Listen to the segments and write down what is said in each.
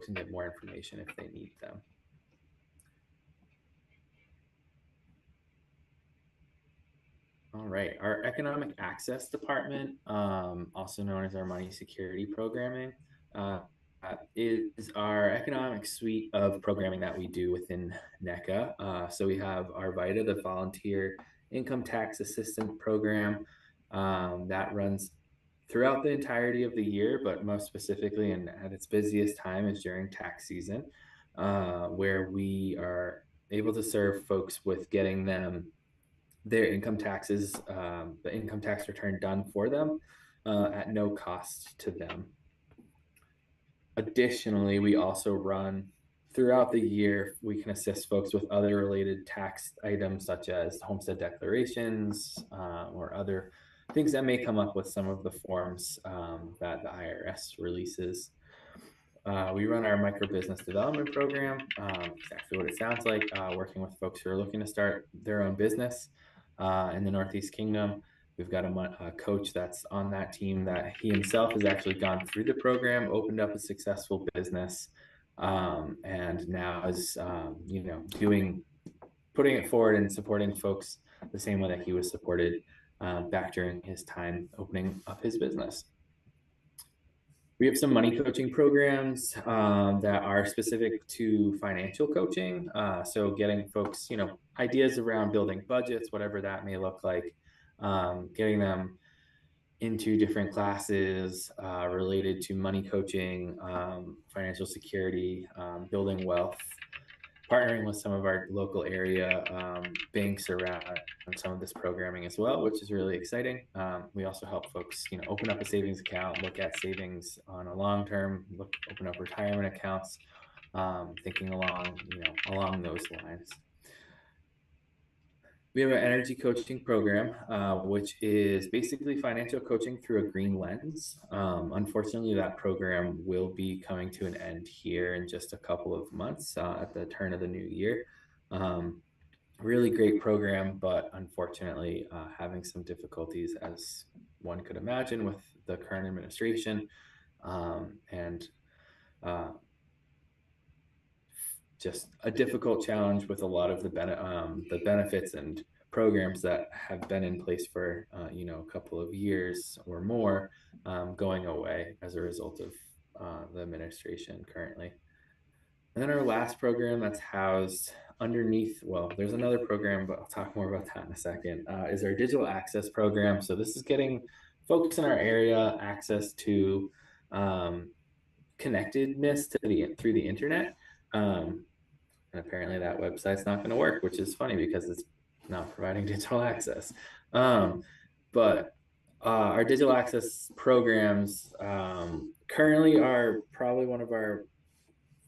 folks can get more information if they need them. All right, our economic access department, also known as our money security programming, is our economic suite of programming that we do within NEKCA. So we have our VITA, the Volunteer Income Tax Assistant Program, that runs throughout the entirety of the year, but most specifically and at its busiest time is during tax season, where we are able to serve folks with getting them their income taxes, the income tax return done for them at no cost to them. Additionally, we also run throughout the year, we can assist folks with other related tax items such as homestead declarations or other things that may come up with some of the forms that the IRS releases. We run our micro business development program, exactly what it sounds like, working with folks who are looking to start their own business in the Northeast Kingdom. We've got a coach that's on that team that he himself has actually gone through the program, opened up a successful business, and now is, putting it forward and supporting folks the same way that he was supported back during his time opening up his business. We have some money coaching programs that are specific to financial coaching. So getting folks, ideas around building budgets, whatever that may look like, getting them into different classes related to money coaching, financial security, building wealth, partnering with some of our local area banks around some of this programming as well, which is really exciting. We also help folks, open up a savings account, look at savings on a long term, open up retirement accounts, thinking along those lines. We have an energy coaching program, which is basically financial coaching through a green lens. Unfortunately, that program will be coming to an end here in just a couple of months at the turn of the new year. Really great program, but unfortunately having some difficulties, as one could imagine, with the current administration and just a difficult challenge with a lot of the benefits and programs that have been in place for a couple of years or more going away as a result of the administration currently. And then our last program that's housed underneath, well, there's another program, but I'll talk more about that in a second, is our digital access program. So this is getting folks in our area access to connectedness through the internet. And apparently that website's not going to work, which is funny because it's not providing digital access. But our digital access programs currently are probably one of our,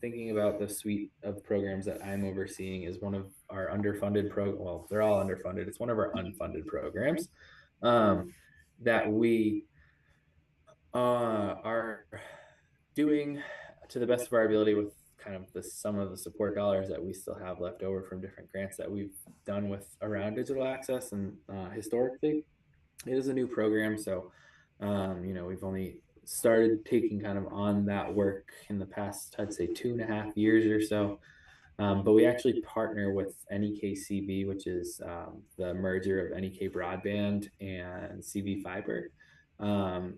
thinking about the suite of programs that I'm overseeing, is one of our underfunded well, they're all underfunded. It's one of our unfunded programs that we are doing to the best of our ability with kind of some of the support dollars that we still have left over from different grants that we've done with around digital access. And historically, it is a new program. So, we've only started taking kind of on that work in the past, I'd say 2.5 years or so. But we actually partner with NEKCB, which is the merger of NEK Broadband and CV Fiber.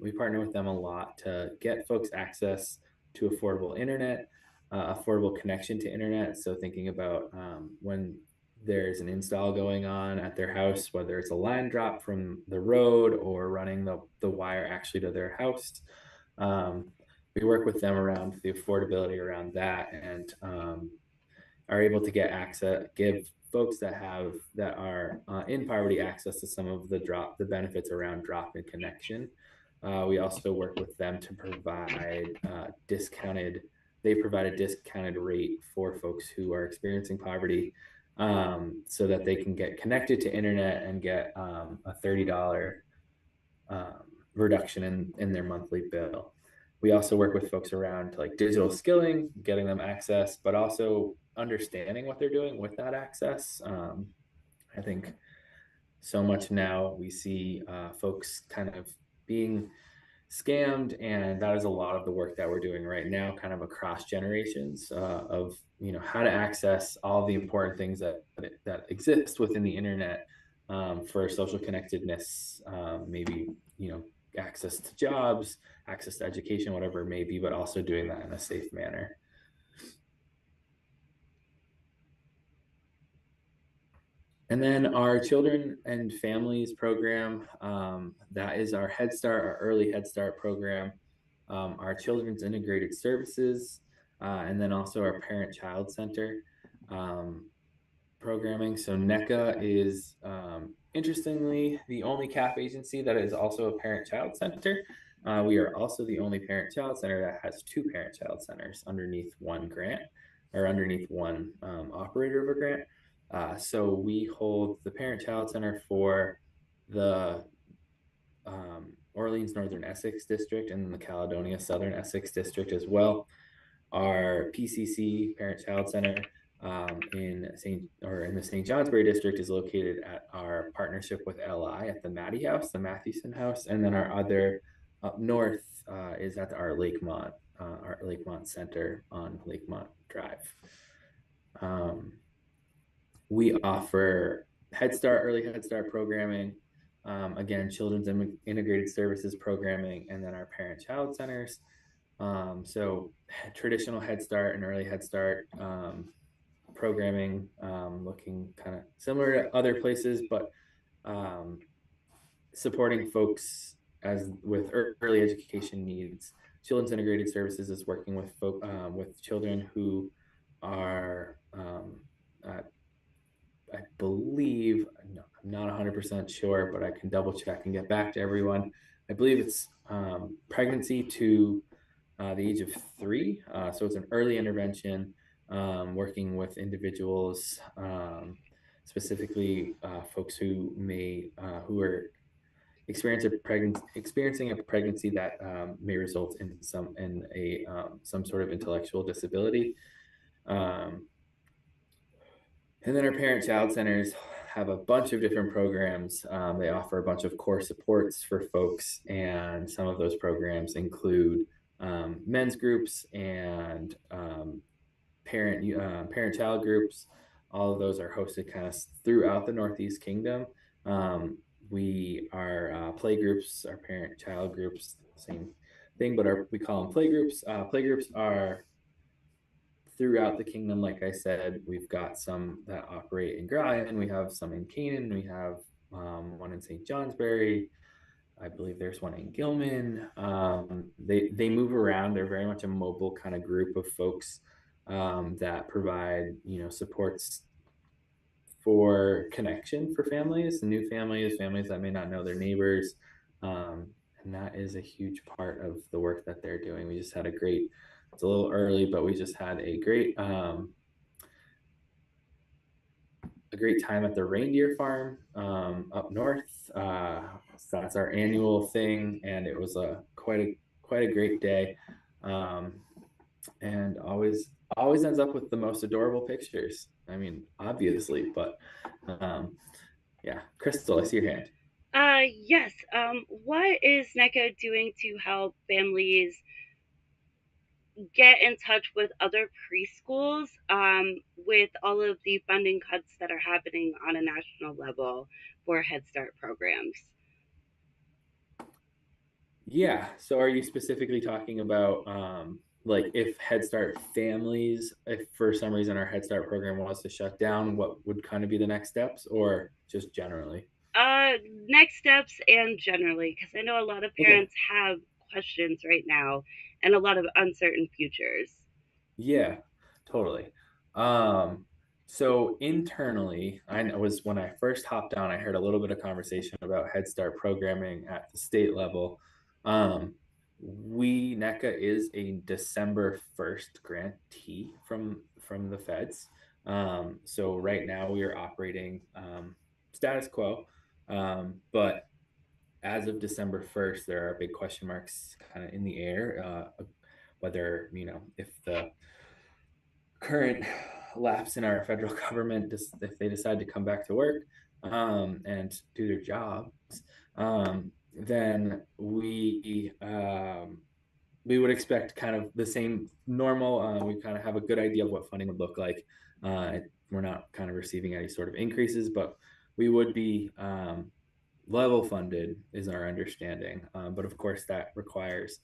We partner with them a lot to get folks access to affordable internet, affordable connection to internet. So thinking about when there's an install going on at their house, whether it's a line drop from the road or running the wire actually to their house. We work with them around the affordability around that, and are able to get access, give folks that are in poverty access to some of the benefits around drop in connection. We also work with them to provide they provide a discounted rate for folks who are experiencing poverty, so that they can get connected to internet and get a $30 reduction in their monthly bill. We also work with folks around like digital skilling, getting them access, but also understanding what they're doing with that access. I think so much now we see folks kind of being scammed. And that is a lot of the work that we're doing right now, kind of across generations, of how to access all the important things that exist within the internet, for social connectedness, maybe access to jobs, access to education, whatever it may be, but also doing that in a safe manner. And then our children and families program, that is our Head Start, our early Head Start program, our children's integrated services, and then also our parent child center, um, programming. So NECA is, interestingly, the only CAF agency that is also a parent child center. We are also the only parent child center that has two parent child centers underneath one grant, or underneath one, operator of a grant. So we hold the parent child center for the, Orleans Northern Essex district and the Caledonia Southern Essex district as well. Our PCC Parent Child Center, in the St. Johnsbury district, is located at our partnership with LI at the Maddie House, the Mathewson House, and then our other up north, is at our Lakemont Center on Lakemont Drive. Um, we offer Head Start, early Head Start programming, again, children's integrated services programming, and then our parent child centers. So traditional Head Start and early Head Start, programming, looking kind of similar to other places, but, um, supporting folks as with early education needs. Children's integrated services is working with children who are, uh, I believe, no, I'm not 100% sure, but I can double check and get back to everyone. I believe it's, pregnancy to, the age of 3. So it's an early intervention, working with individuals, specifically, folks who are experiencing a pregnancy that, may result in some sort of intellectual disability. Um, and then our parent child centers have a bunch of different programs. They offer a bunch of core supports for folks, and some of those programs include, men's groups and, parent child groups. All of those are hosted kind of throughout the Northeast Kingdom. We are, play groups, our parent child groups, same thing, but we call them play groups. Play groups are throughout the kingdom. Like I said, we've got some that operate in Gryan, we have some in Canaan, we have, one in St. Johnsbury. I believe there's one in Gilman. They move around. They're very much a mobile kind of group of folks, that provide supports for connection for families, new families, families that may not know their neighbors. Um, and that is a huge part of the work that they're doing. We just had a great, it's a little early, but we just had a great time at the reindeer farm, up north. So that's our annual thing, and it was quite a great day, um, and always ends up with the most adorable pictures. I mean, obviously, but, um, yeah, Crystal, I see your hand. Yes. What is NECA doing to help families get in touch with other preschools, with all of the funding cuts that are happening on a national level for Head Start programs? Yeah. So are you specifically talking about, like if Head Start families, if for some reason our Head Start program was to shut down, what would kind of be the next steps, or just generally? Next steps and generally, because I know a lot of Okay. parents have questions right now and a lot of uncertain futures. Yeah, totally. Um, so internally, I know was when I first hopped on, I heard a little bit of conversation about Head Start programming at the state level. Um, NECA is a December 1st grantee from the feds. So right now we are operating, status quo. But as of December 1st, there are big question marks kind of in the air, whether, if the current lapse in our federal government, if they decide to come back to work, and do their jobs, then we would expect kind of the same normal. We kind of have a good idea of what funding would look like. We're not kind of receiving any sort of increases, but we would be level funded, is our understanding. But of course, that requires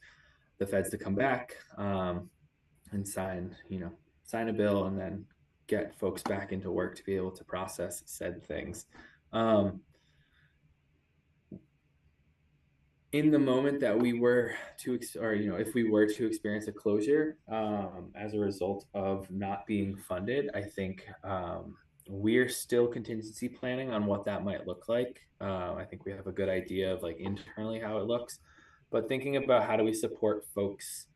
the feds to come back and sign a bill and then get folks back into work to be able to process said things. Um, in the moment that we were to, or if we were to experience a closure as a result of not being funded, I think we're still contingency planning on what that might look like. I think we have a good idea of like internally how it looks, but thinking about how do we support folks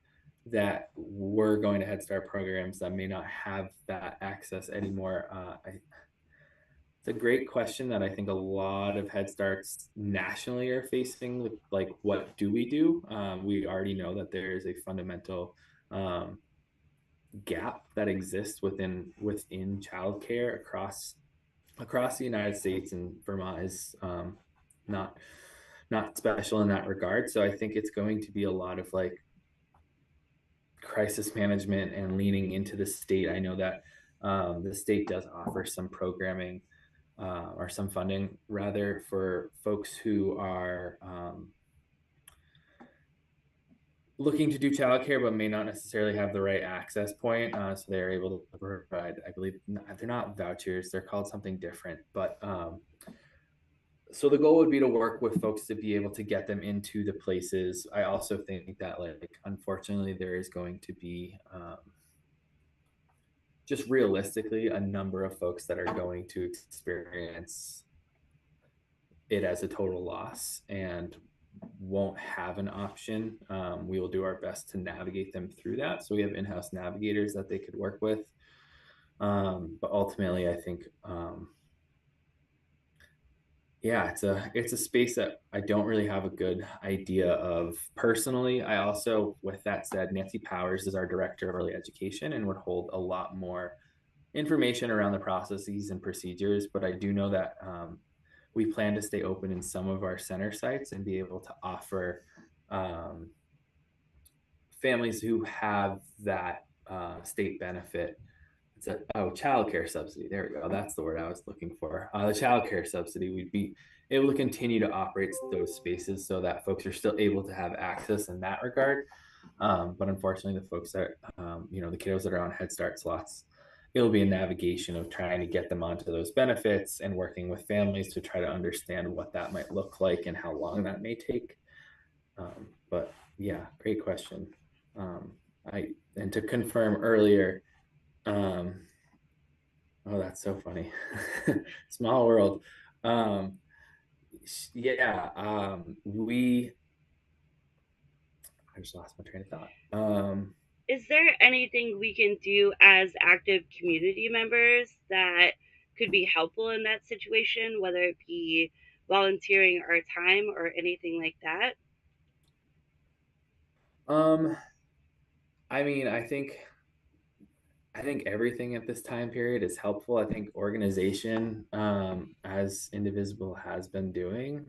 that were going to Head Start programs that may not have that access anymore. It's a great question that I think a lot of Head Starts nationally are facing. With like, what do we do? We already know that there is a fundamental um, gap that exists within childcare across the United States, and Vermont is not not special in that regard. So I think it's going to be a lot of like crisis management and leaning into the state. I know that the state does offer some programming or some funding rather for folks who are looking to do childcare but may not necessarily have the right access point. So they're able to provide, I believe, they're not vouchers, they're called something different. But so the goal would be to work with folks to be able to get them into the places. I also think that, like, unfortunately, there is going to be just realistically a number of folks that are going to experience it as a total loss and won't have an option. We will do our best to navigate them through that. So we have in-house navigators that they could work with. But ultimately, I think, yeah, it's a space that I don't really have a good idea of personally. I also, with that said, Nancy Powers is our director of early education and would hold a lot more information around the processes and procedures. But I do know that we plan to stay open in some of our center sites and be able to offer um, families who have that state benefit. It's child care subsidy. There we go. That's the word I was looking for. The child care subsidy. We'd be able to continue to operate those spaces so that folks are still able to have access in that regard. But unfortunately, the folks that, the kiddos that are on Head Start slots, it'll be a navigation of trying to get them onto those benefits and working with families to try to understand what that might look like and how long that may take. But yeah, great question. Um, and to confirm earlier, um, oh, that's so funny. Small world. Um, yeah, I just lost my train of thought. Is there anything we can do as active community members that could be helpful in that situation, whether it be volunteering our time or anything like that? um, I mean, I think everything at this time period is helpful. I think organization, as Indivisible has been doing,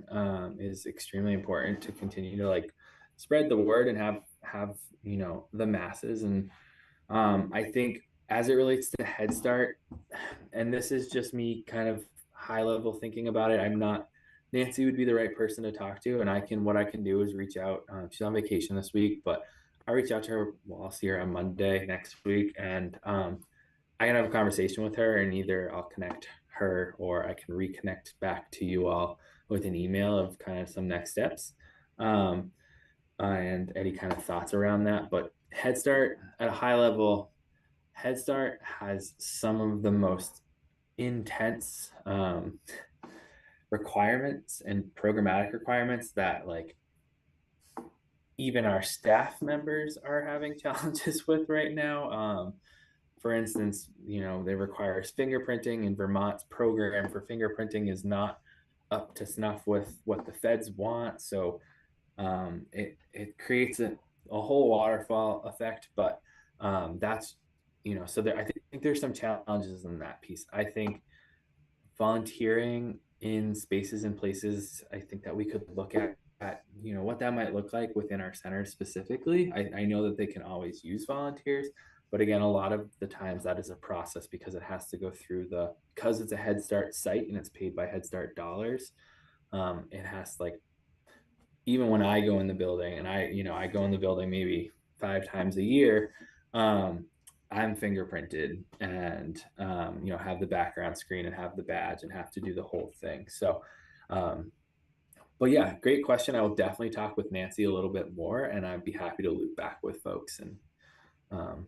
is extremely important to continue to like spread the word and have the masses. And I think as it relates to Head Start, and this is just me kind of high level thinking about it. I'm not Nancy would be the right person to talk to, and what I can do is reach out. She's on vacation this week, but I reach out to her. Well, I'll see her on Monday next week, and I can have a conversation with her, and either I'll connect her or I can reconnect back to you all with an email of kind of some next steps and any kind of thoughts around that. But Head Start at a high level, Head Start has some of the most intense requirements and programmatic requirements that like even our staff members are having challenges with right now. For instance, they require fingerprinting, and Vermont's program for fingerprinting is not up to snuff with what the feds want. So it creates a whole waterfall effect. But that's so I think there's some challenges in that piece. I think volunteering in spaces and places, I think that we could look at what that might look like within our center specifically. I know that they can always use volunteers, but again, a lot of the times that is a process because it has to go through because it's a Head Start site and it's paid by Head Start dollars. It has like, even when I go in the building, and I go in the building maybe 5 times a year. um, I'm fingerprinted and have the background screen and have the badge and have to do the whole thing. So um, but yeah, great question. I will definitely talk with Nancy a little bit more, and I'd be happy to loop back with folks and um,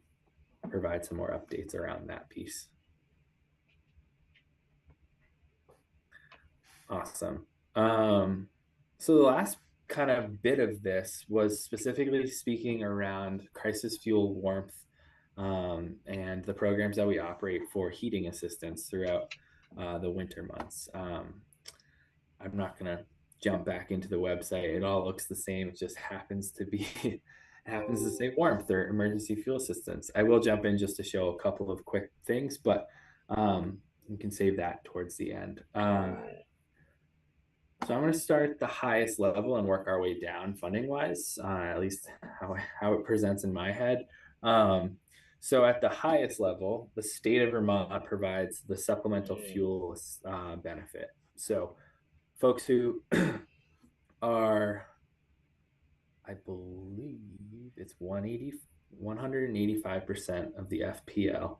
provide some more updates around that piece. Awesome. Um, so the last kind of bit of this was specifically speaking around crisis fuel warmth, and the programs that we operate for heating assistance throughout the winter months. I'm not gonna jump back into the website. It all looks the same. It just happens to be it happens to say warmth or emergency fuel assistance. I will jump in just to show a couple of quick things, but you can save that towards the end. So I'm going to start at the highest level and work our way down funding wise, at least how it presents in my head. Um, so at the highest level, the state of Vermont provides the supplemental fuel benefit. So folks who are, I believe it's 185% of the FPL,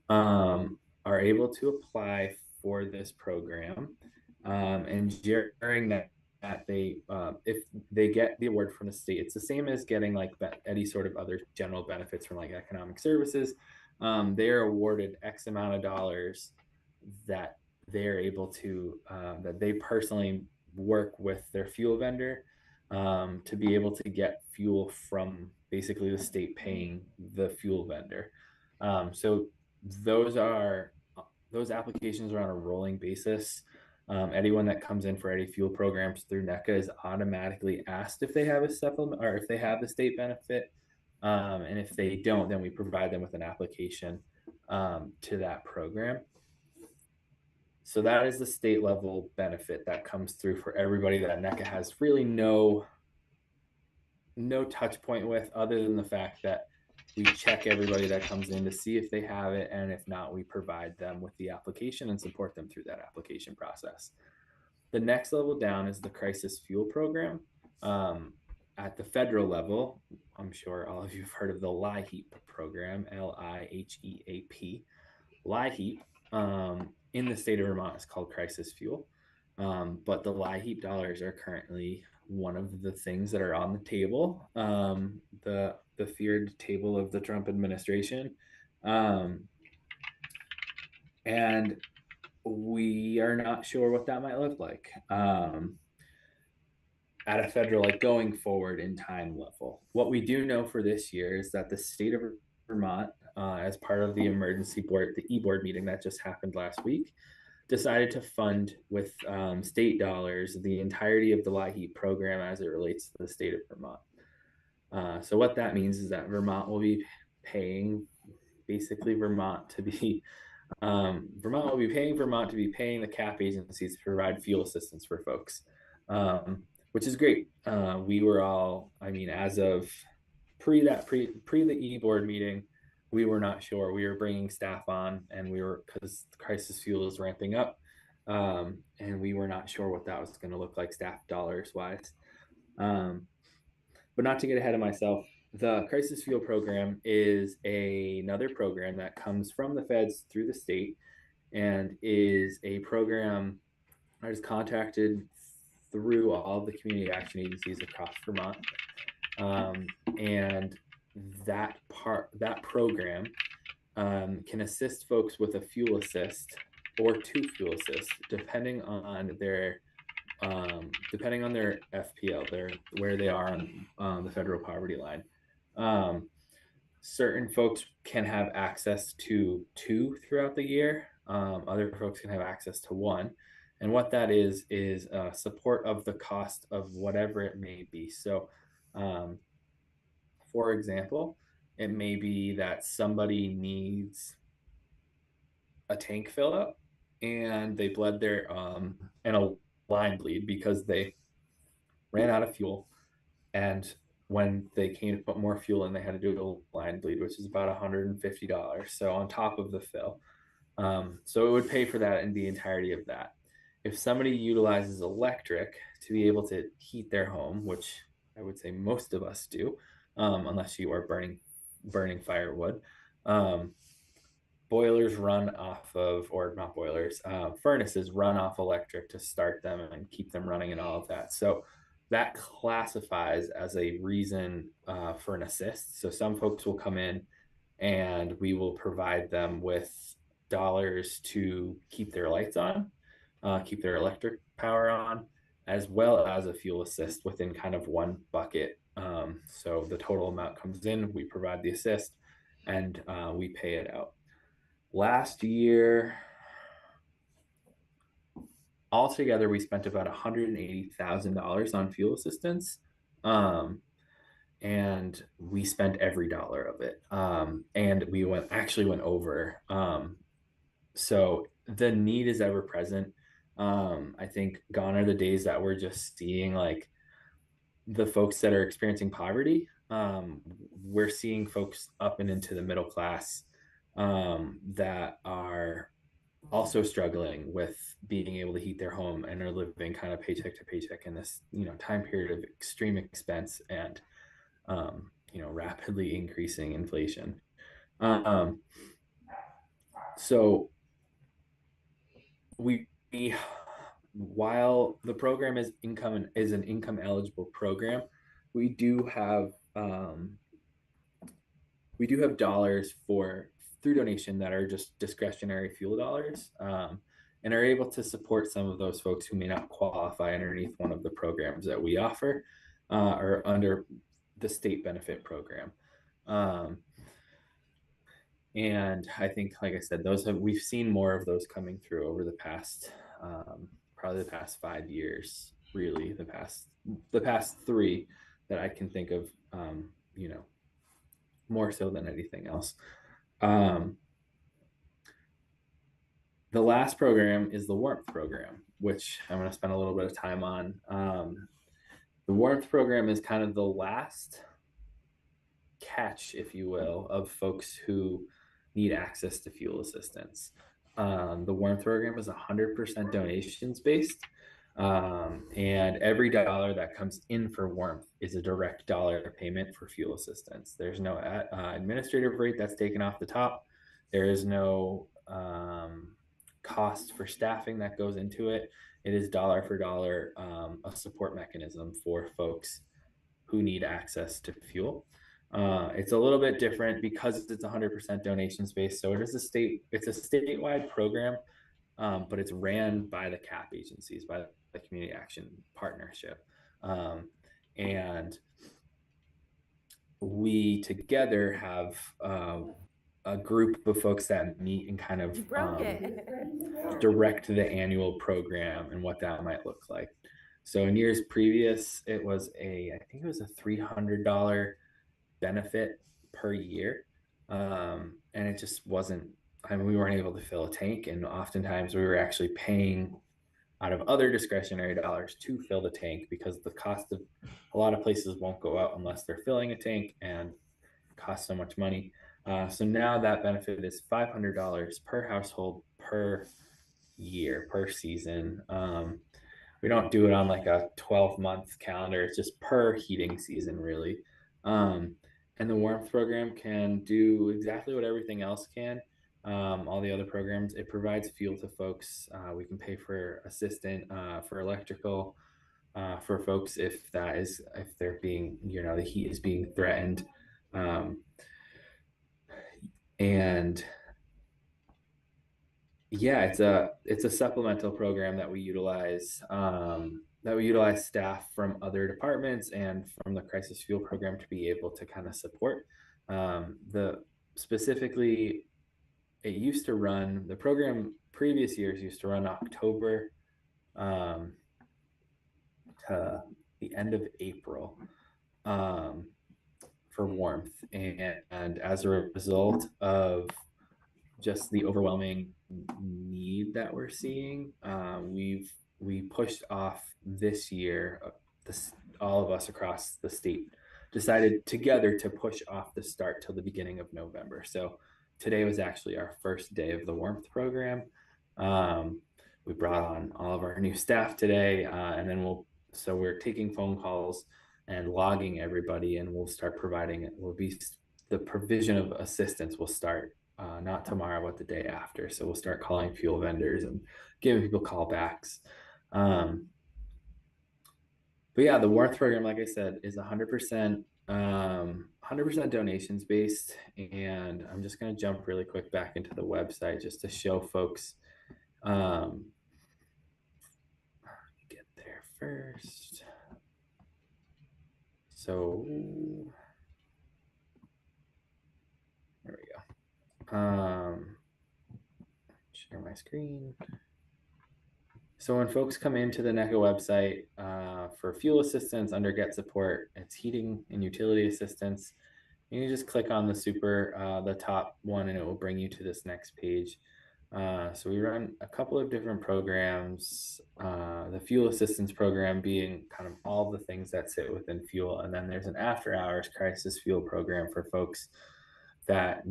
are able to apply for this program. And during that they if they get the award from the state, it's the same as getting like any sort of other general benefits from like economic services. They are awarded X amount of dollars that they're able to that they personally work with their fuel vendor to be able to get fuel from basically the state paying the fuel vendor. So those are those applications are on a rolling basis. Anyone that comes in for any fuel programs through NECA is automatically asked if they have a supplement or if they have the state benefit. And if they don't, then we provide them with an application to that program. So that is the state level benefit that comes through for everybody that NECA has really no touch point with, other than the fact that we check everybody that comes in to see if they have it, and if not, we provide them with the application and support them through that application process. The next level down is the crisis fuel program. At the federal level, I'm sure all of you have heard of the LIHEAP program, LIHEAP. LIHEAP in the state of Vermont is called crisis fuel. But the LIHEAP dollars are currently one of the things that are on the table, the feared table of the Trump administration. Um, and we are not sure what that might look like at a federal, like going forward in time level. What we do know for this year is that the state of Vermont, as part of the emergency board, the e-board meeting that just happened last week, decided to fund with state dollars the entirety of the LIHEAP program as it relates to the state of Vermont. So what that means is that Vermont will be paying, basically Vermont will be paying Vermont to be paying the CAP agencies to provide fuel assistance for folks, which is great. We were all, I mean, as of pre the e-board meeting, we were not sure. We were bringing staff on, and we were, because crisis fuel is ramping up, and we were not sure what that was going to look like staff dollars wise. But not to get ahead of myself, the crisis fuel program is another program that comes from the feds through the state, and is a program that is contracted through all of the community action agencies across Vermont. And that program can assist folks with a fuel assist or two fuel assists, depending on their FPL, where they are on the federal poverty line. Certain folks can have access to two throughout the year. Other folks can have access to one. And what that is support of the cost of whatever it may be. So, for example, it may be that somebody needs a tank fill up and they bled their and a line bleed because they ran out of fuel, and when they came to put more fuel in, they had to do a line bleed, which is about $150. So on top of the fill. So it would pay for that in the entirety of that. If somebody utilizes electric to be able to heat their home, which I would say most of us do, unless you are burning firewood, um, boilers run off of, or not boilers, furnaces run off electric to start them and keep them running and all of that. So that classifies as a reason for an assist. So some folks will come in and we will provide them with dollars to keep their lights on, keep their electric power on, as well as a fuel assist within kind of one bucket. So the total amount comes in, we provide the assist, and we pay it out. Last year, altogether, we spent about $180,000 on fuel assistance. Um, and we spent every dollar of it. And we went over. So the need is ever present. I think gone are the days that we're just seeing like the folks that are experiencing poverty. We're seeing folks up and into the middle class that are also struggling with being able to heat their home and are living kind of paycheck to paycheck in this time period of extreme expense and rapidly increasing inflation. Um, so we while the program is an income eligible program, we do have dollars for through donation that are just discretionary fuel dollars, and are able to support some of those folks who may not qualify underneath one of the programs that we offer, or under the state benefit program. Um, and I think, like I said, we've seen more of those coming through over the past, probably the past 5 years, really the past three that I can think of, more so than anything else. Um, the last program is the warmth program, which I'm going to spend a little bit of time on. The warmth program is kind of the last catch, if you will, of folks who need access to fuel assistance. The warmth program is 100% donations based. And every dollar that comes in for warmth is a direct dollar payment for fuel assistance. There's no administrative rate that's taken off the top. There is no cost for staffing that goes into it. It is dollar for dollar, a support mechanism for folks who need access to fuel. It's a little bit different because it's 100% donations based. So it's a statewide program, but it's ran by the CAP agencies, by the Community Action Partnership. And we together have a group of folks that meet and kind of direct the annual program and what that might look like. So in years previous, I think it was a $300 benefit per year. And it just wasn't, we weren't able to fill a tank. And oftentimes we were actually paying out of other discretionary dollars to fill the tank, because the cost of a lot of places won't go out unless they're filling a tank and costs so much money. So now that benefit is $500 per household per year, per season. We don't do it on like a 12-month calendar. It's just per heating season, really. And the warmth program can do exactly what everything else can. All the other programs, it provides fuel to folks. We can pay for assistant, for electrical, for folks if they're being, the heat is being threatened. And yeah, it's a supplemental program that we utilize, staff from other departments and from the crisis fuel program to be able to kind of support. The specifically, the program previous years used to run October to the end of April, for warmth, and as a result of just the overwhelming need that we're seeing, we pushed off this year, all of us across the state decided together to push off the start till the beginning of November. So today was actually our first day of the warmth program. Um, we brought on all of our new staff today, and then we're taking phone calls and logging everybody, and we'll start providing it. Will be the provision of assistance will start not tomorrow, but the day after. So we'll start calling fuel vendors and giving people callbacks. Um, but yeah, the warmth program, like I said, is 100% donations based. And I'm just going to jump really quick back into the website just to show folks. Get there first. So there we go. Share my screen. So when folks come into the NECA website for fuel assistance under Get Support, it's heating and utility assistance. You just click on the top one, and it will bring you to this next page. So we run a couple of different programs, the fuel assistance program being kind of all the things that sit within fuel. And then there's an after hours crisis fuel program for folks that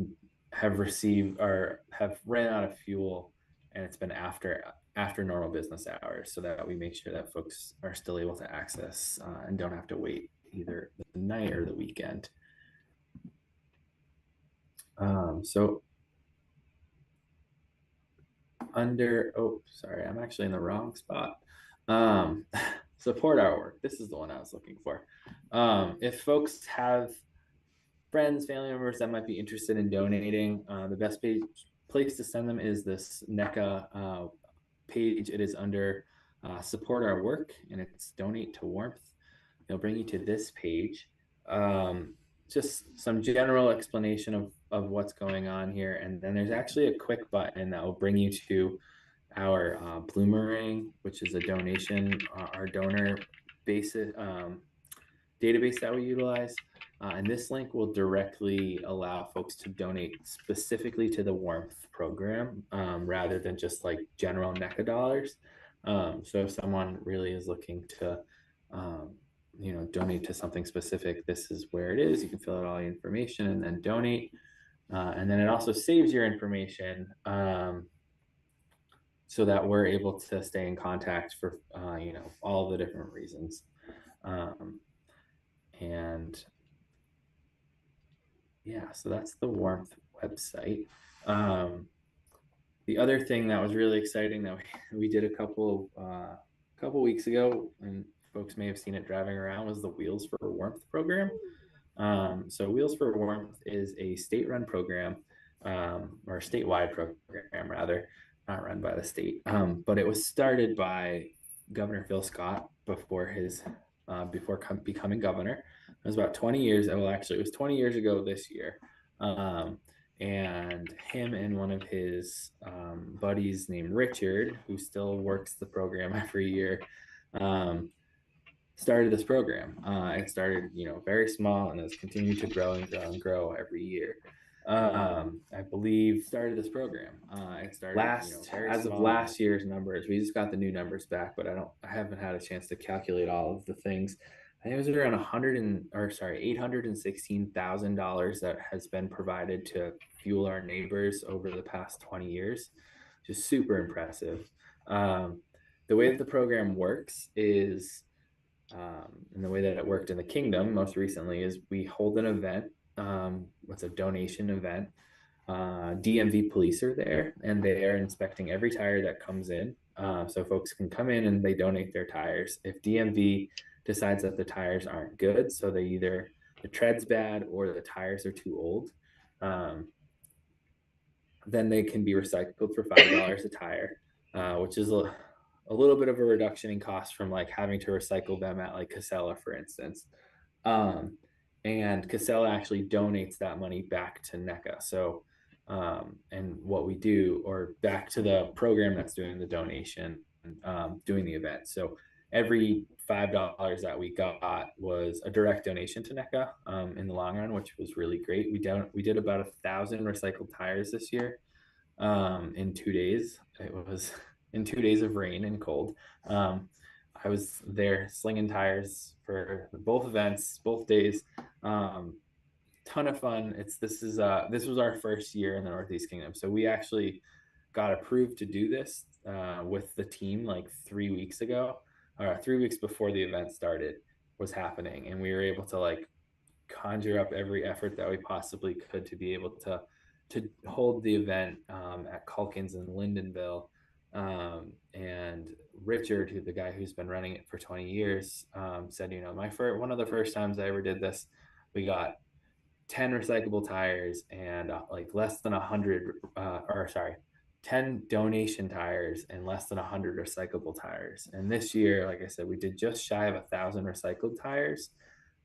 have received or have ran out of fuel, and it's been after normal business hours, so that we make sure that folks are still able to access and don't have to wait either the night or the weekend. So sorry, I'm actually in the wrong spot. Support our work. This is the one I was looking for. If folks have friends, family members that might be interested in donating, the best place to send them is this NECA page. It is under support our work, and it's donate to warmth. It'll bring you to this page. Just some general explanation of what's going on here. And then there's actually a quick button that will bring you to our Bloomerang, which is a donation, our donor basis database that we utilize. And this link will directly allow folks to donate specifically to the warmth program rather than just like general NECA dollars. So if someone really is looking to donate to something specific, this is where it is. You can fill out all the information and then donate. And then it also saves your information so that we're able to stay in contact for, all the different reasons. And yeah, so that's the warmth website. The other thing that was really exciting that we did a couple weeks ago, and folks may have seen it driving around, was the Wheels for Warmth program. So Wheels for Warmth is a state-run program, or statewide program rather, not run by the state, but it was started by Governor Phil Scott before becoming governor. It was about 20 years. Well, actually, it was 20 years ago this year. And him and one of his buddies named Richard, who still works the program every year, started this program. It started, very small and has continued to grow and grow and grow every year. I believe started this program. It started last year's numbers. We just got the new numbers back, but I haven't had a chance to calculate all of the things. I think it was around $816,000 that has been provided to fuel our neighbors over the past 20 years. Just super impressive. The way that the program works is, and the way that it worked in the kingdom most recently, is we hold an event. What's a donation event? DMV police are there, and they are inspecting every tire that comes in. So folks can come in and they donate their tires. If DMV decides that the tires aren't good, so the tread's bad or the tires are too old, then they can be recycled for $5 a tire, which is a little bit of a reduction in cost from like having to recycle them at like Casella, for instance. And Casella actually donates that money back to NECA. So, and what we do, or back to the program that's doing the donation, doing the event. So every $5 that we got was a direct donation to NECA in the long run, which was really great. We did about 1,000 recycled tires this year in 2 days. It was in 2 days of rain and cold. I I was there slinging tires for both events, both days. Um, Ton of fun. This was our first year in the Northeast Kingdom, so we actually got approved to do this with the team like 3 weeks ago, or 3 weeks before the event started was happening, and we were able to like conjure up every effort that we possibly could to be able to hold the event at Calkins in Lyndonville. And Richard, who the guy who's been running it for 20 years, said, you know, one of the first times I ever did this, we got 10 recyclable tires and like less than 100 or sorry 10 donation tires and less than 100 recyclable tires. And this year, like I said, we did just shy of 1,000 recycled tires.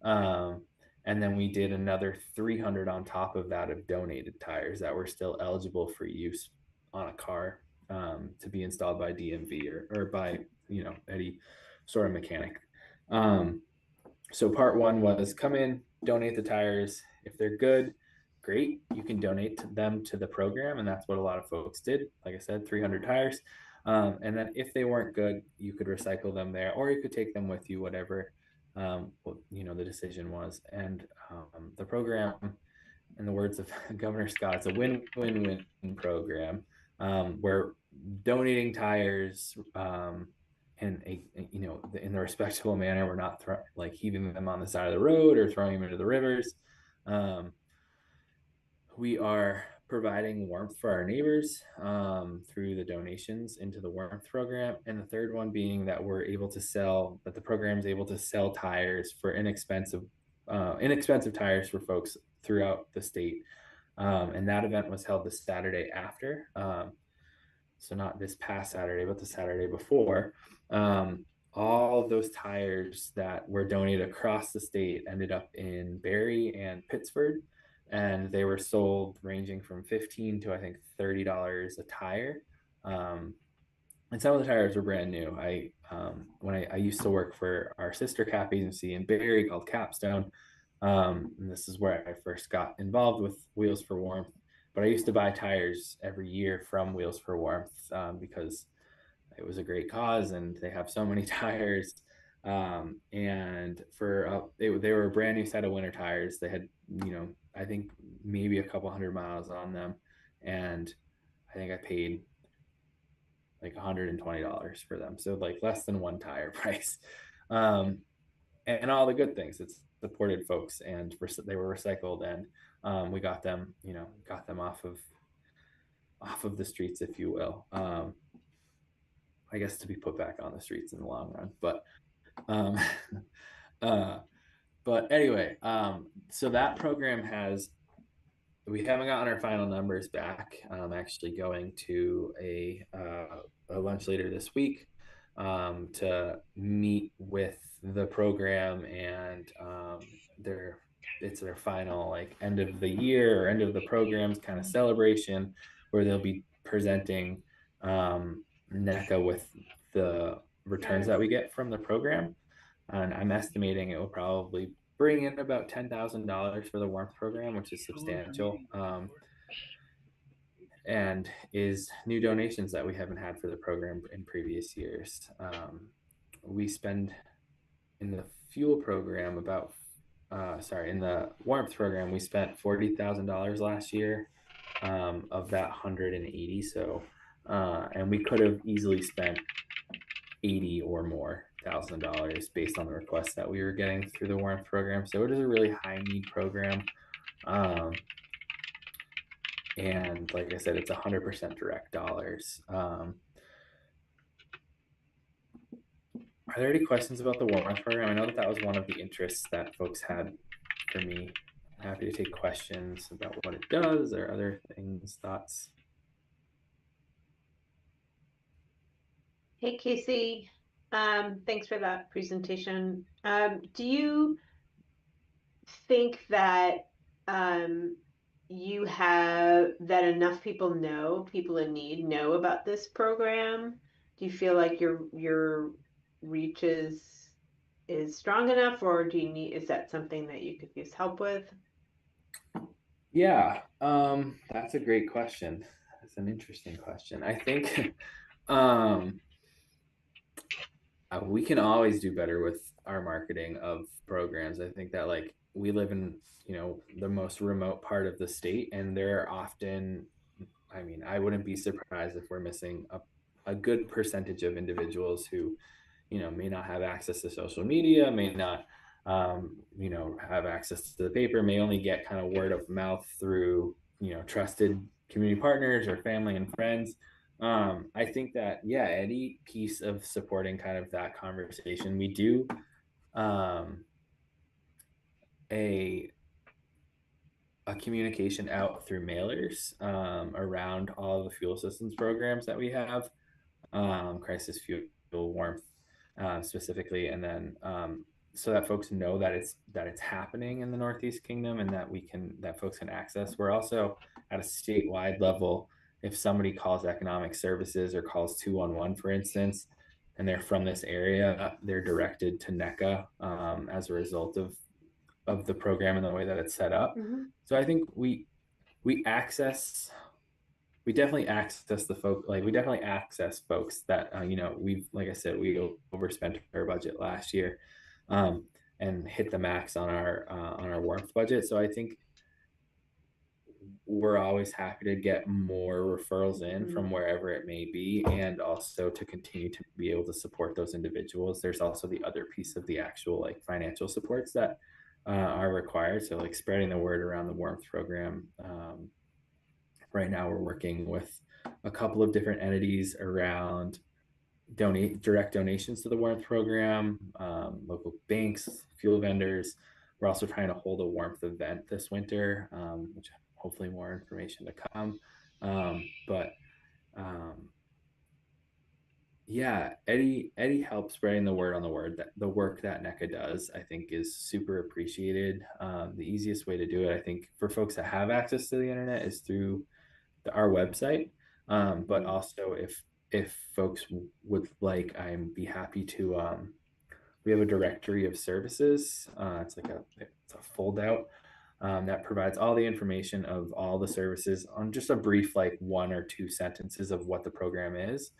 um, and then we did another 300 on top of that of donated tires that were still eligible for use on a car, to be installed by DMV or by, you know, any sort of mechanic. um, so part one was come in, donate the tires. If they're good, great. You can donate them to the program, and that's what a lot of folks did. Like I said, 300 tires. And then if they weren't good, you could recycle them there, or you could take them with you, whatever you know the decision was. And the program, in the words of Governor Scott, it's a win-win-win program, where donating tires in a, you know, in a respectable manner. We're not like heaving them on the side of the road or throwing them into the rivers. Um, we are providing warmth for our neighbors through the donations into the warmth program. And the third one being that the program is able to sell tires for inexpensive tires for folks throughout the state. And that event was held the Saturday after. So not this past Saturday, but the Saturday before. Um, all of those tires that were donated across the state ended up in Barrie and Pittsford, and they were sold ranging from 15 to I think $30 a tire. Um, and some of the tires were brand new. I used to work for our sister cap agency in Barrie called Capstone. And this is where I first got involved with Wheels for Warmth. But I used to buy tires every year from Wheels for Warmth, because it was a great cause, and they have so many tires. And they were a brand new set of winter tires. They had, you know, I think maybe a couple hundred miles on them, and I think I paid like $120 for them, so like less than one tire price. um, and all the good things. It's supported folks, and they were recycled, and we got them, you know, got them off of the streets, if you will. I guess to be put back on the streets in the long run, um, uh, but anyway, so that program has we haven't gotten our final numbers back. I'm actually going to a lunch later this week to meet with the program, and their it's their final like end of the year or end of the program's kind of celebration, where they'll be presenting NECA with the returns that we get from the program. And I'm estimating it will probably bring in about $10,000 for the warmth program, which is substantial, and is new donations that we haven't had for the program in previous years. We spend in the fuel program in the warmth program, we spent $40,000 last year, of that 180. So, and we could have easily spent 80 or more $1,000 based on the requests that we were getting through the warmth program. So it is a really high need program. Um, and like I said, it's 100% direct dollars. Are there any questions about the warmth program? I know that was one of the interests that folks had for me. I'm happy to take questions about what it does or other things, thoughts. Hey, Casey. Thanks for that presentation. Do you think that you have that enough people in need know about this program? Do you feel like your reach is strong enough, or is that something that you could use help with? Yeah, that's a great question. That's an interesting question. I think um, we can always do better with our marketing of programs. I think that like we live in, the most remote part of the state, and there are often, I mean, I wouldn't be surprised if we're missing a good percentage of individuals who, may not have access to social media, may not, have access to the paper, may only get kind of word of mouth through, trusted community partners or family and friends. I think that, yeah, any piece of supporting kind of that conversation, we do um, a a communication out through mailers around all the fuel systems programs that we have, crisis fuel, warmth, specifically, and then so that folks know that it's happening in the Northeast Kingdom, and that folks can access. We're also at a statewide level. If somebody calls economic services or calls 211, for instance, and they're from this area, they're directed to NECCA as a result of the program and the way that it's set up. Mm-hmm. So I think we access we definitely access we definitely access folks that we've, like I said, we overspent our budget last year, um, and hit the max on our warmth budget. So I think we're always happy to get more referrals in Mm-hmm. from wherever it may be, and also to continue to be able to support those individuals. There's also the other piece of the actual like financial supports that are required. So like spreading the word around the warmth program. Right now we're working with a couple of different entities around direct donations to the warmth program, local banks, fuel vendors. We're also trying to hold a warmth event this winter, which hopefully more information to come. But yeah, Eddie helped spreading the word on the word that the work that NECA does, I think, is super appreciated. The easiest way to do it, I think, for folks that have access to the internet is through our website. But Mm-hmm. also, if folks would like, I'd be happy to. We have a directory of services. It's a fold out that provides all the information of all the services on just a brief, like 1 or 2 sentences of what the program is.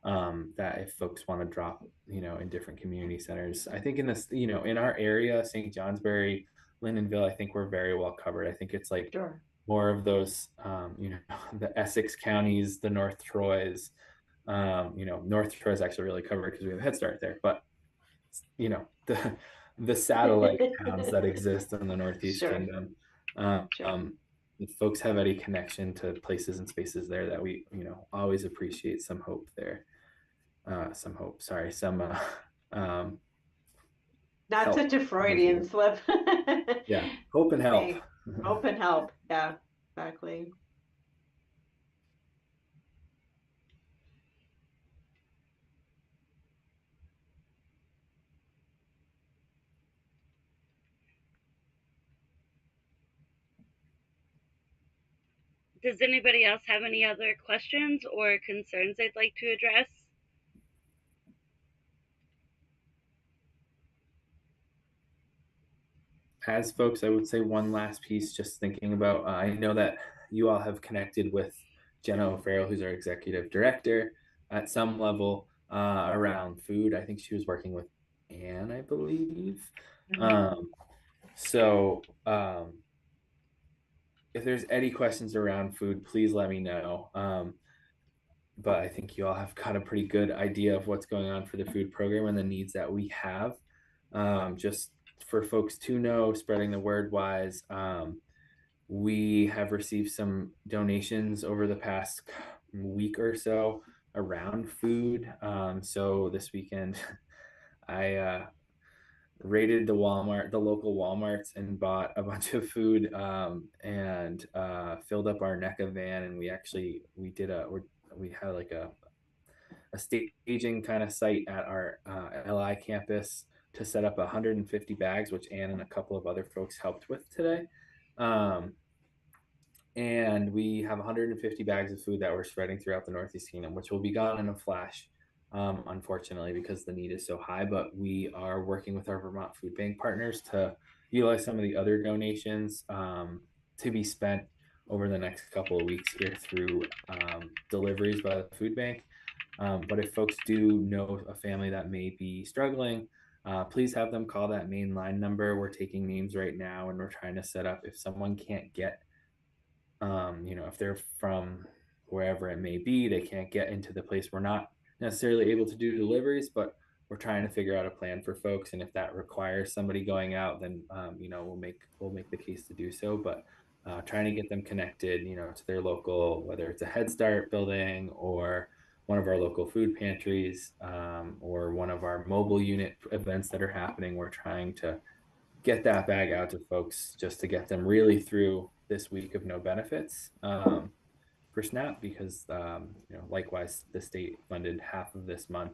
That if folks want to drop, in different community centers, I think in this, in our area, St. Johnsbury, Lindenville, I think we're very well covered. I think it's like Sure. more of those, the Essex counties, the North Troys. North Troy is actually really covered because we have Head Start there, but the satellite towns that exist in the Northeast Sure. Kingdom. Sure. If folks have any connection to places and spaces there, that we, always appreciate some hope there. Some hope, sorry, some um, Not help. such a Freudian slip. Yeah, hope and help. Thanks. Open help. Yeah, exactly. Does anybody else have any other questions or concerns they'd like to address? As folks, I would say one last piece, just thinking about, I know that you all have connected with Jenna O'Farrell, who's our executive director, at some level around food. I think she was working with Anne, I believe. Mm-hmm. So if there's any questions around food, please let me know. But I think you all have got a pretty good idea of what's going on for the food program and the needs that we have. Just for folks to know, spreading the word wise, we have received some donations over the past week or so around food. So this weekend, I raided the local Walmarts, and bought a bunch of food, and filled up our NECA van. And we had like a staging kind of site at our LI campus to set up 150 bags, which Ann and a couple of other folks helped with today. Um, and we have 150 bags of food that we're spreading throughout the Northeast Kingdom, which will be gone in a flash, unfortunately, because the need is so high. But we are working with our Vermont Food Bank partners to utilize some of the other donations to be spent over the next couple of weeks here through deliveries by the food bank. But if folks do know a family that may be struggling, please have them call that main line number. We're taking names right now, and we're trying to set up if someone can't get, if they're from wherever it may be, they can't get into the place. We're not necessarily able to do deliveries, but we're trying to figure out a plan for folks. And if that requires somebody going out, then we'll make the case to do so. But trying to get them connected, to their local, whether it's a Head Start building or one of our local food pantries, or one of our mobile unit events that are happening. We're trying to get that bag out to folks just to get them really through this week of no benefits, for SNAP, because likewise the state funded half of this month,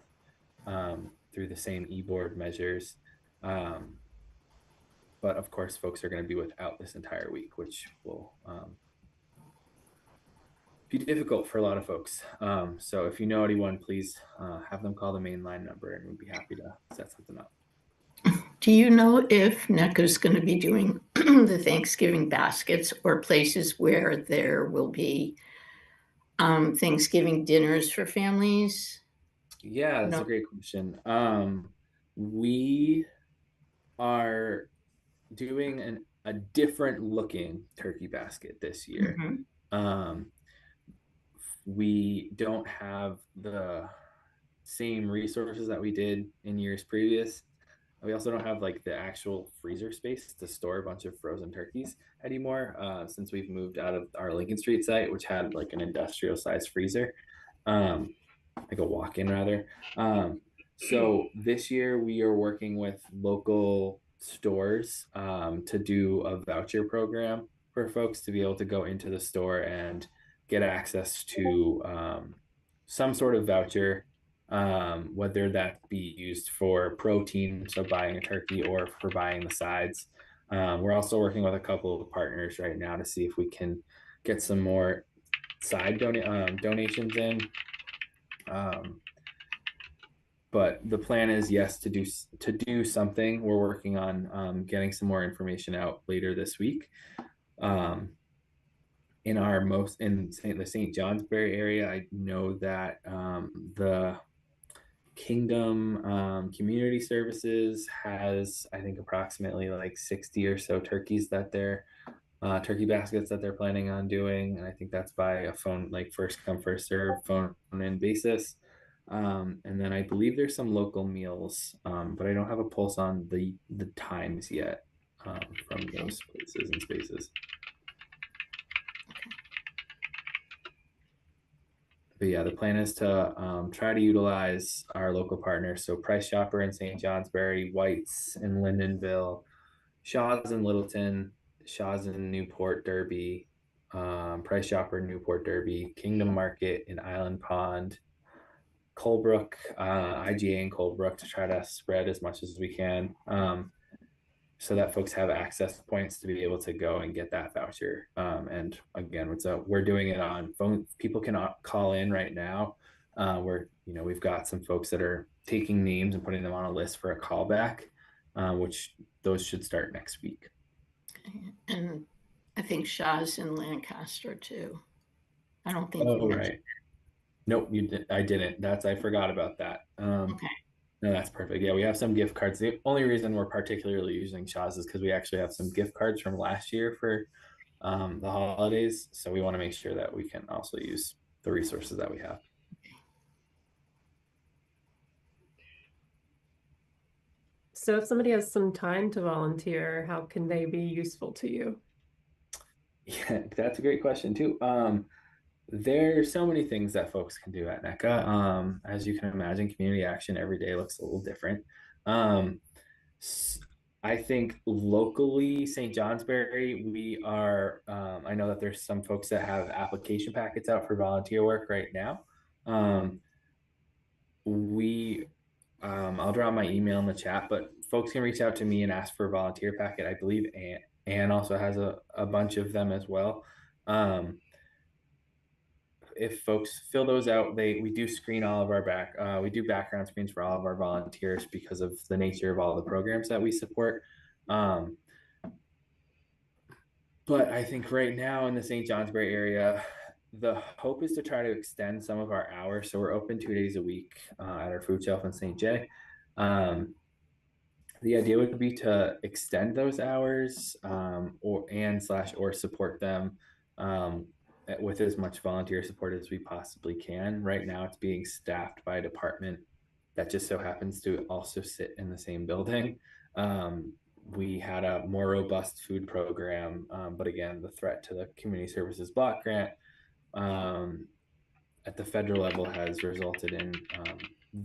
through the same e-board measures. Um, but of course, folks are going to be without this entire week, which will be difficult for a lot of folks. So if you know anyone, please have them call the main line number, and we'd be happy to set something up. Do you know if NECA is going to be doing the Thanksgiving baskets or places where there will be Thanksgiving dinners for families? Yeah, that's No. a great question. We are doing a different looking turkey basket this year. Mhm. Um, we don't have the same resources that we did in years previous. We also don't have like the actual freezer space to store a bunch of frozen turkeys anymore, since we've moved out of our Lincoln Street site, which had like an industrial size freezer, um, like a walk-in rather. So this year we are working with local stores, to do a voucher program for folks to be able to go into the store and get access to, some sort of voucher, whether that be used for protein, so buying a turkey, or for buying the sides. We're also working with a couple of partners right now to see if we can get some more donations in. But the plan is, yes, to do something. We're working on, getting some more information out later this week. In the St. Johnsbury area, I know that, the Kingdom, Community Services has, I think, approximately like 60 or so turkey baskets that they're planning on doing, and I think that's by a phone, like first come first serve phone in basis. And then I believe there's some local meals, but I don't have a pulse on the times yet, from those places and spaces. But yeah, the plan is to, try to utilize our local partners. So Price Chopper in St. Johnsbury, White's in Lindenville, Shaw's in Littleton, Shaw's in Newport Derby, Price Chopper in Newport Derby, Kingdom Market in Island Pond, Colebrook, IGA in Colebrook, to try to spread as much as we can, so that folks have access points to be able to go and get that voucher. And again, we're doing it on phone. People can call in right now. We've got some folks that are taking names and putting them on a list for a callback, which those should start next week. And I think Shaw's in Lancaster too. I don't think Oh, right. Nope, I didn't. I forgot about that. Okay. No, that's perfect. Yeah, we have some gift cards. The only reason we're particularly using Shaw's is because we actually have some gift cards from last year for, the holidays. So we want to make sure that we can also use the resources that we have. So if somebody has some time to volunteer, how can they be useful to you? Yeah, that's a great question too. There's so many things that folks can do at NECA. As you can imagine, community action every day looks a little different. Um, I think locally, St. Johnsbury, I know that there's some folks that have application packets out for volunteer work right now. I'll drop my email in the chat, but folks can reach out to me and ask for a volunteer packet. I believe Anne also has a bunch of them as well. If folks fill those out, we do screen all of we do background screens for all of our volunteers because of the nature of all the programs that we support. But I think right now in the St. Johnsbury area, the hope is to try to extend some of our hours. So we're open 2 days a week at our food shelf in St. J. Um, the idea would be to extend those hours or support them with as much volunteer support as we possibly can. Right now, it's being staffed by a department that just so happens to also sit in the same building. Um, we had a more robust food program, but again, the threat to the community services block grant um, at the federal level has resulted in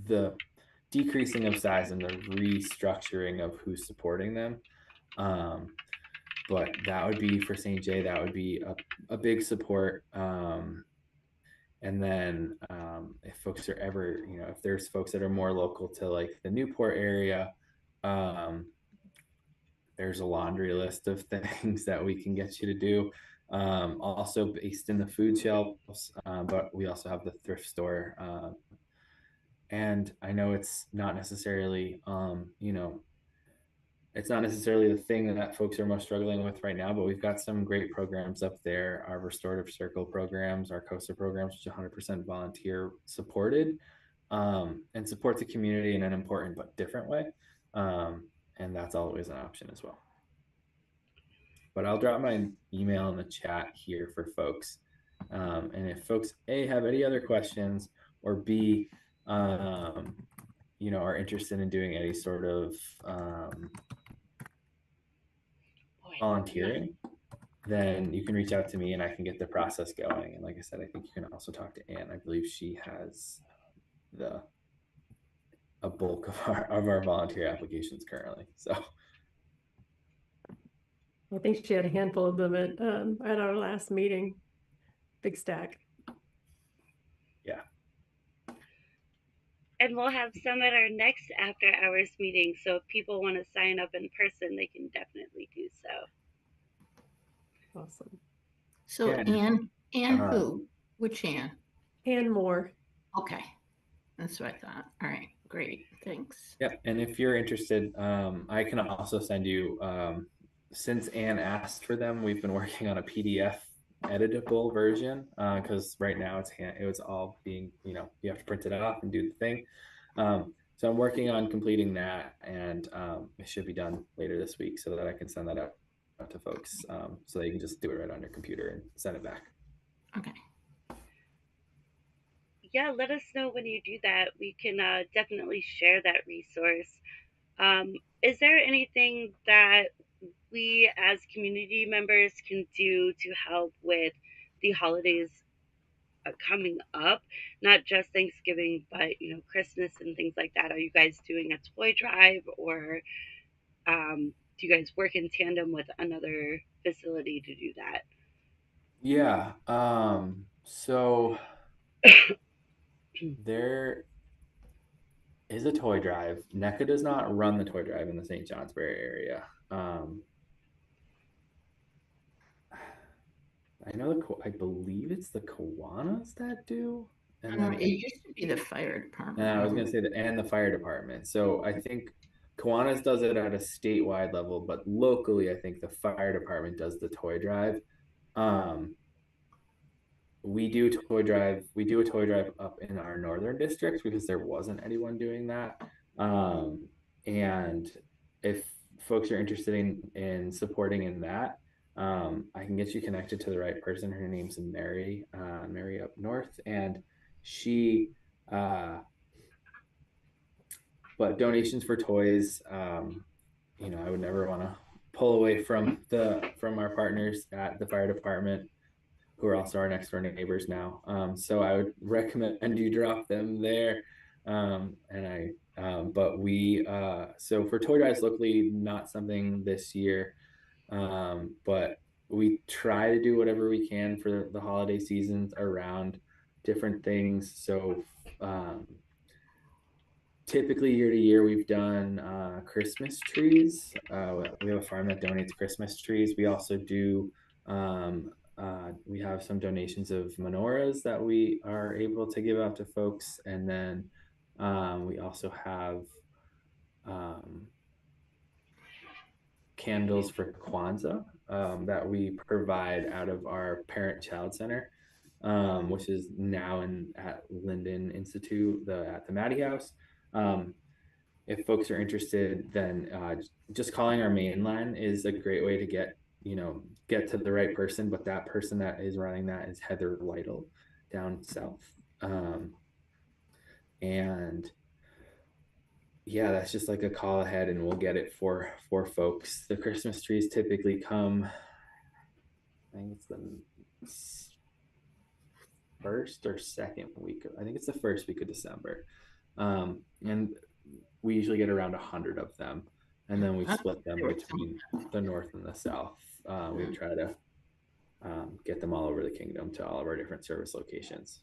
the decreasing of size and the restructuring of who's supporting them. Um, but that would be for St. J, that would be a big support. And then if folks are ever, if there's folks that are more local to like the Newport area, um, there's a laundry list of things that we can get you to do. Also based in the food shelves, but we also have the thrift store. And I know it's not necessarily, it's not necessarily the thing that folks are most struggling with right now, but we've got some great programs up there. Our restorative circle programs, our COSA programs, which are 100% volunteer supported, and support the community in an important but different way. And that's always an option as well. But I'll drop my email in the chat here for folks. And if folks A, have any other questions, or B, are interested in doing any sort of volunteering, then you can reach out to me and I can get the process going. And like I said, I think you can also talk to Anne. I believe she has a bulk of our volunteer applications currently. So I think she had a handful of them at our last meeting. Big stack. yeah. And we'll have some at our next after hours meeting. So if people want to sign up in person, they can definitely do so. Awesome. So Yeah. Anne who? Which Anne? Anne Moore. Okay. That's what I thought. All right. Great. Thanks. Yeah. And if you're interested, I can also send you, since Anne asked for them, we've been working on a PDF editable version because right now it was all being, you have to print it off and do the thing. So I'm working on completing that, and it should be done later this week so that I can send that out to folks so that you can just do it right on your computer and send it back. Okay. Yeah, let us know when you do that. We can definitely share that resource. Is there anything that we as community members can do to help with the holidays coming up? Not just Thanksgiving, but Christmas and things like that. Are you guys doing a toy drive, or do you guys work in tandem with another facility to do that? Yeah. So there is a toy drive. NECA does not run the toy drive in the St. Johnsbury area. I know I believe it's the Kiwanis that do, and then it used to be the fire department. I was gonna say and the fire department. So I think Kiwanis does it at a statewide level, but locally, I think the fire department does the toy drive. We do a toy drive up in our northern district because there wasn't anyone doing that. And if folks are interested in supporting in that, I can get you connected to the right person. Her name's Mary up north, and she but donations for toys, I would never want to pull away from our partners at the fire department, who are also our next door neighbors now. So I would recommend you drop them there. But so for toy drives locally, not something this year, but we try to do whatever we can for the holiday seasons around different things. So typically year to year, we've done Christmas trees. We have a farm that donates Christmas trees. We also do we have some donations of menorahs that we are able to give out to folks. And then we also have candles for Kwanzaa that we provide out of our parent child center. which is now at Linden Institute, at the Maddie House. If folks are interested, then just calling our main line is a great way to get to the right person. But that person that is running that is Heather Lytle down south. And yeah, that's just like a call ahead and we'll get it for folks. The Christmas trees typically come, I think it's the first or second week. I think it's the first week of December. And we usually get around 100 of them. And then we split them between the north and the south. We try to get them all over the kingdom to all of our different service locations.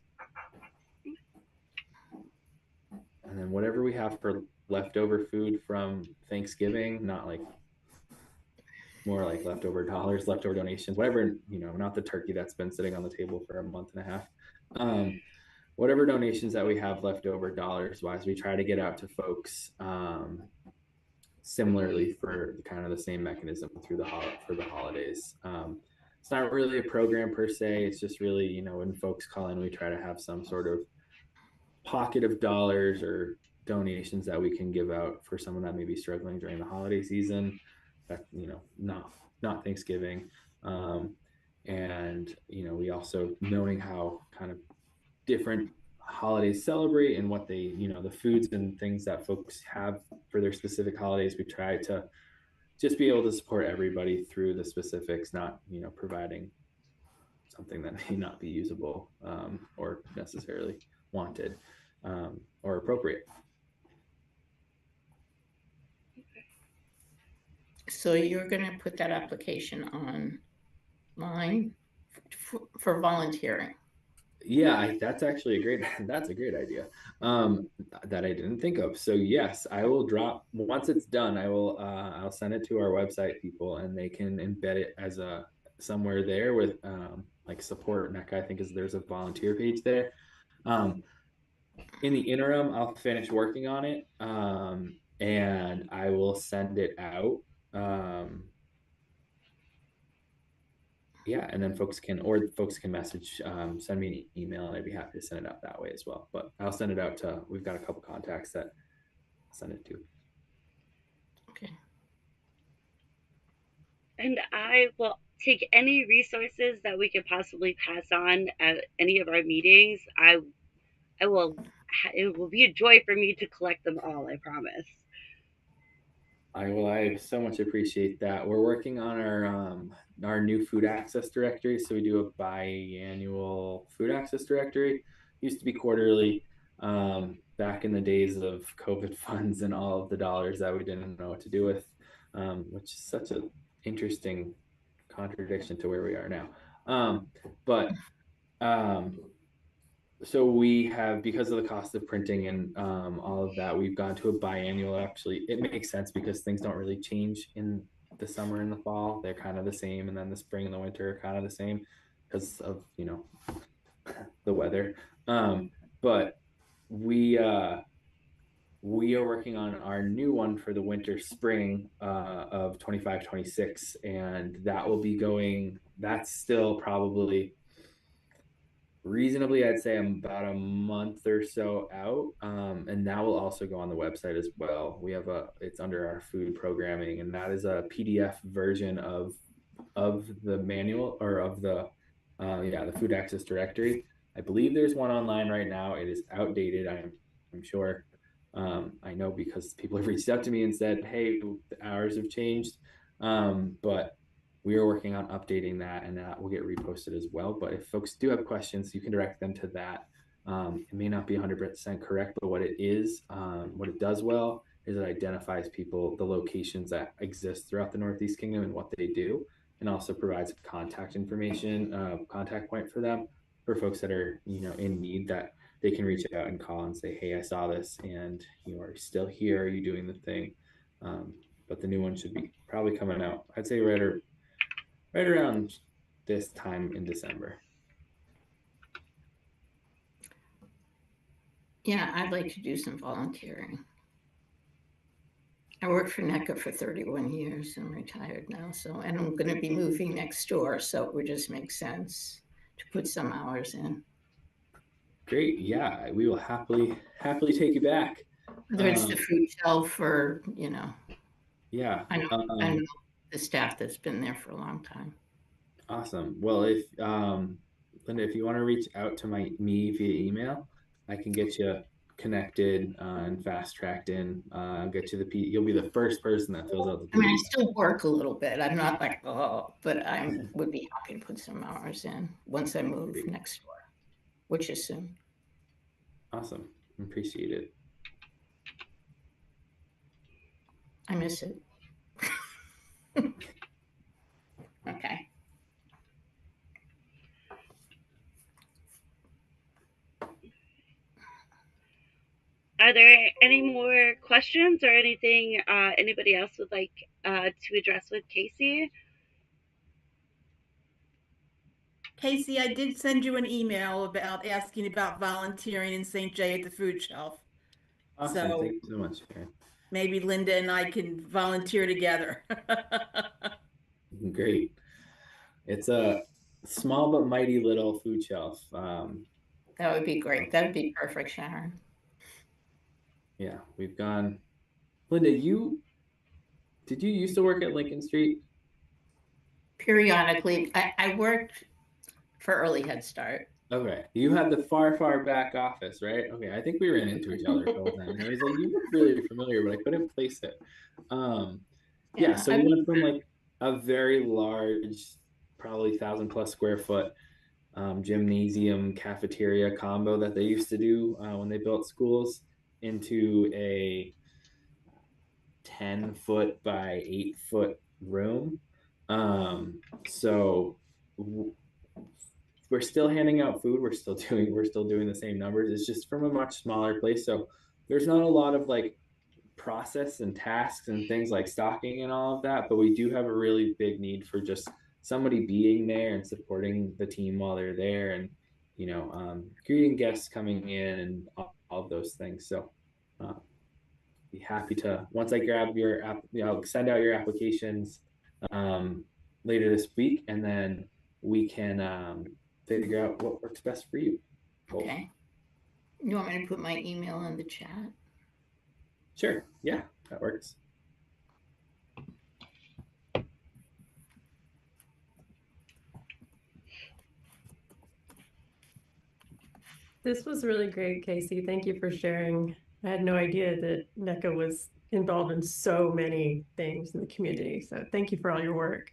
And then whatever we have for leftover food from Thanksgiving, not like more like leftover dollars, leftover donations, whatever, not the turkey that's been sitting on the table for a month and a half. Whatever donations that we have left over dollars wise, we try to get out to folks similarly for kind of the same mechanism for the holidays. It's not really a program per se. It's just really, when folks call in, we try to have some sort of pocket of dollars or donations that we can give out for someone that may be struggling during the holiday season. That not Thanksgiving, and we also, knowing how kind of different holidays celebrate and what they, the foods and things that folks have for their specific holidays, we try to just be able to support everybody through the specifics, not providing something that may not be usable or necessarily wanted or appropriate. So you're going to put that application online for volunteering? Yeah, that's actually a great idea that I didn't think of. So yes, I will drop, once it's done, I'll send it to our website people and they can embed it as somewhere there with like support NECCA. I think there's a volunteer page there. In the interim, I'll finish working on it and I will send it out. Yeah, and then folks can message, send me an email, and I'd be happy to send it out that way as well. But I'll send it out to, we've got a couple contacts that I'll send it to. Okay. And I will take any resources that we could possibly pass on at any of our meetings. It will be a joy for me to collect them all, I promise. I so much appreciate that. We're working on our new food access directory. So we do a biannual food access directory. Used to be quarterly, back in the days of COVID funds and all of the dollars that we didn't know what to do with, which is such an interesting contradiction to where we are now. So we have, because of the cost of printing and all of that, we've gone to a biannual. Actually, it makes sense because things don't really change in the summer and the fall. They're kind of the same, and then the spring and the winter are kind of the same because of the weather. But we are working on our new one for the winter spring of 25-26, and that will be going. That's still probably reasonably, I'd say I'm about a month or so out, and that will also go on the website as well. We have it's under our food programming, and that is a PDF version of the manual, or of the food access directory. I believe there's one online right now. It is outdated, I'm sure. I know because people have reached out to me and said, hey, the hours have changed, but we are working on updating that, and that will get reposted as well. But if folks do have questions, you can direct them to that. It may not be 100% correct, but what it does well is it identifies the locations that exist throughout the Northeast Kingdom and what they do, and also provides contact information, contact point for them, for folks that are in need, that they can reach out and call and say, hey, I saw this and you are still here, are you doing the thing? But the new one should be probably coming out, I'd say right around this time in December. Yeah, I'd like to do some volunteering. I worked for NECCA for 31 years and retired now, and I'm going to be moving next door, so it would just make sense to put some hours in. Great. Yeah, we will happily take you back. Whether it's the food shelf or, Yeah. I know the staff that's been there for a long time. Awesome. Well, if Linda, if you want to reach out to me via email, I can get you connected and fast tracked in. I'll get you you'll be the first person that fills out the I mean, I PD. still work a little bit. I'm not like, but I would be happy to put some hours in once I move Great. next door, which is soon. Awesome. Appreciate it. I miss it. Okay. Are there any more questions or anything anybody else would like to address with Casey? Casey, I did send you an email about asking about volunteering in St. J at the food shelf. Awesome. So Thank you so much, Karen. maybe Linda and I can volunteer together. Great. It's a small but mighty little food shelf. That would be great. That would be perfect, Sharon. Yeah, we've gone. Linda, did you used to work at Lincoln Street? Periodically, I worked for Early Head Start. Okay, you had the far back office, right? Okay, I think we ran into each other a couple times. And I was like, you look really familiar, but I couldn't place it. Yeah, so we went from like a very large, probably 1,000+ square foot gymnasium cafeteria combo that they used to do when they built schools into a 10-foot by 8-foot room. So we're still handing out food. We're still doing the same numbers. It's just from a much smaller place. So there's not a lot of like process and tasks and things like stocking and all of that. But we do have a really big need for just somebody being there and supporting the team while they're there, and greeting guests coming in and all of those things. So be happy to, once I grab your app, I'll send out your applications later this week, and then we can figure out what works best for you. Cool. Okay. You want me to put my email in the chat? Sure. Yeah, that works. This was really great, Casey. Thank you for sharing. I had no idea that NECCA was involved in so many things in the community. So thank you for all your work.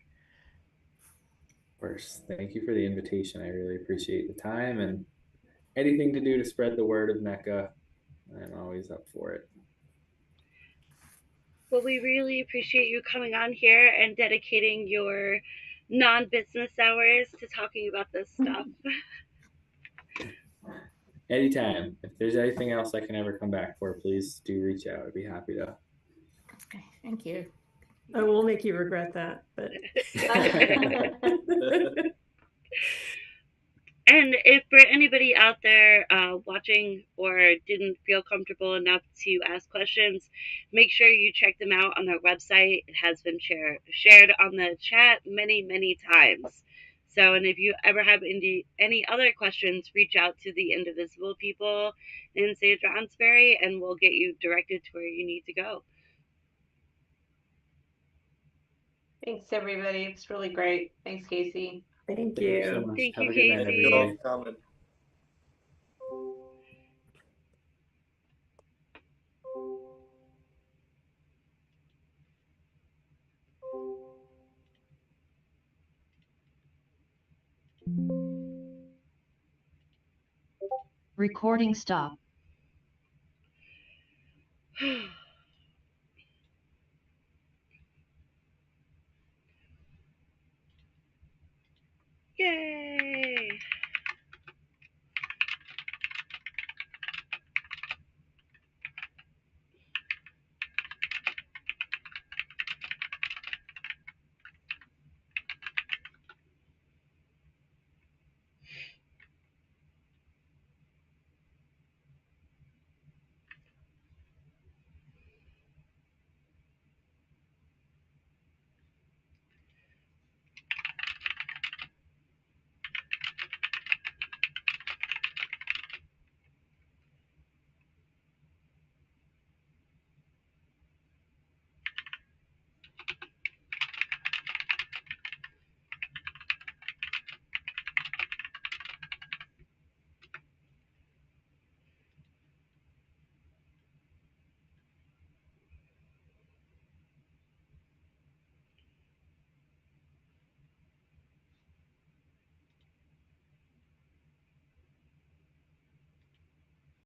Of course. Thank you for the invitation. I really appreciate the time, and anything to do to spread the word of NECCA, I'm always up for it. Well, we really appreciate you coming on here and dedicating your non-business hours to talking about this stuff. Anytime. If there's anything else I can ever come back for, please do reach out. I'd be happy to. Okay, thank you. I will make you regret that, but And if for anybody out there watching or didn't feel comfortable enough to ask questions, make sure you check them out on their website. It has been shared on the chat many times. So, and if you ever have any other questions, reach out to the Indivisible people in St. Johnsbury, and we'll get you directed to where you need to go. Thanks, everybody. It's really great. Thanks, Casey. thank Thank you so you. much. Thank Have you, a good night, Casey. everybody. Coming. Recording stop. Yay!